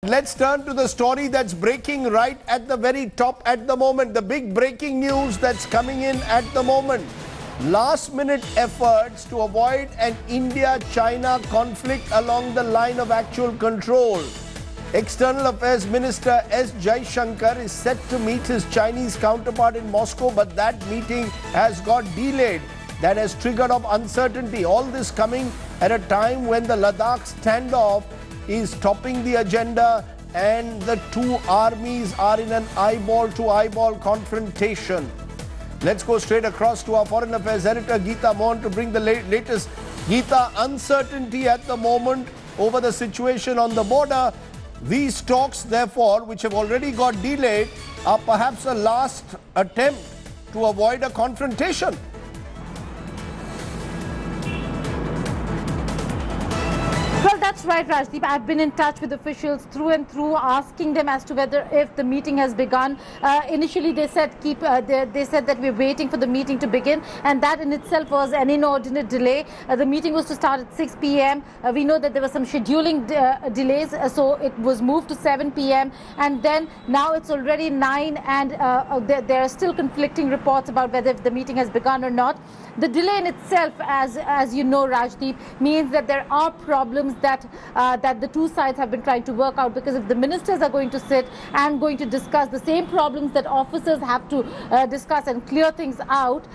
Let's turn to the story that's breaking right at the very top at the moment. The big breaking news that's coming in at the moment. Last-minute efforts to avoid an India-China conflict along the line of actual control. External Affairs Minister S. Jaishankar is set to meet his Chinese counterpart in Moscow, but that meeting has got delayed. That has triggered up uncertainty. All this coming at a time when the Ladakh standoff is topping the agenda and the two armies are in an eyeball-to-eyeball confrontation. Let's go straight across to our Foreign Affairs editor Geeta Mohan to bring the latest. Geeta, uncertainty at the moment over the situation on the border. These talks, therefore, which have already got delayed, are perhaps a last attempt to avoid a confrontation. Well, that's right, Rajdeep. I've been in touch with officials through and through, asking them as to whether if the meeting has begun. Initially, they said they said that we're waiting for the meeting to begin, and that in itself was an inordinate delay. The meeting was to start at 6 p.m. We know that there were some scheduling delays, so it was moved to 7 p.m. and then now it's already 9, and there are still conflicting reports about whether the meeting has begun or not. The delay in itself, as you know, Rajdeep, means that there are problems that the two sides have been trying to work out, because if the ministers are going to sit and going to discuss the same problems that officers have to discuss and clear things out,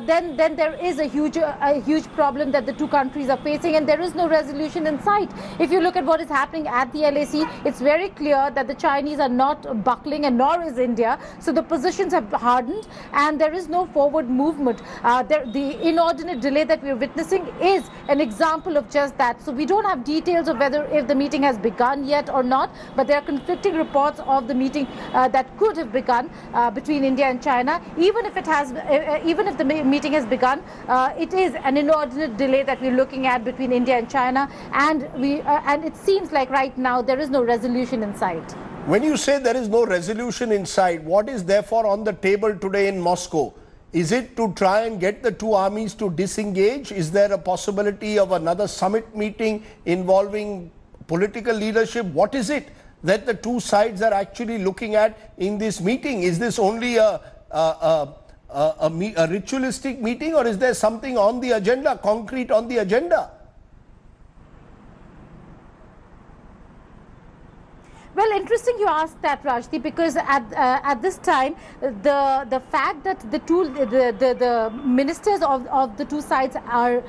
then there is a huge problem that the two countries are facing, and there is no resolution in sight. If you look at what is happening at the LAC, it's very clear that the Chinese are not buckling, and nor is India. So the positions have hardened and there is no forward movement. The inordinate delay that we're witnessing is an example of just that. So we don't have details of whether if the meeting has begun yet or not, but there are conflicting reports of the meeting that could have begun between India and China. Even if the meeting has begun, it is an inordinate delay that we're looking at between India and China, and it seems like right now there is no resolution in sight. When you say there is no resolution in sight, what is therefore on the table today in Moscow? Is it to try and get the two armies to disengage? Is there a possibility of another summit meeting involving political leadership? What is it that the two sides are actually looking at in this meeting? Is this only a ritualistic meeting, or is there something on the agenda, concrete on the agenda? Well, interesting you asked that, Rajdeep, because at this time, the fact that the ministers of the two sides are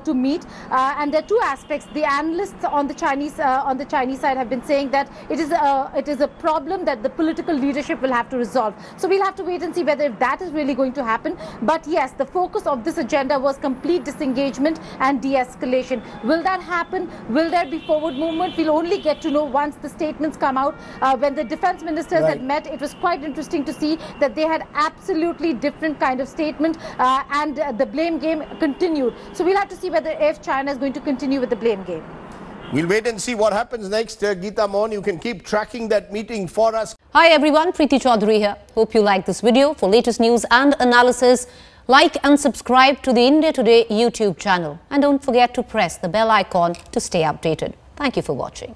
to meet, and there are two aspects. The analysts on the Chinese side have been saying that it is a problem that the political leadership will have to resolve. So we'll have to wait and see whether that is really going to happen. But yes, the focus of this agenda was complete disengagement and de-escalation. Will that happen? Will there be forward movement? We'll only get to know once the statements come out. When the defense ministers had met, it was quite interesting to see that they had absolutely different kind of statement, and the blame game continued. So we'll have to see whether if China is going to continue with the blame game. We'll wait and see what happens next. Geeta Mohan, you can keep tracking that meeting for us. Hi everyone, Preeti Chaudhary here. Hope you like this video. For latest news and analysis, like and subscribe to the India Today YouTube channel. And don't forget to press the bell icon to stay updated. Thank you for watching.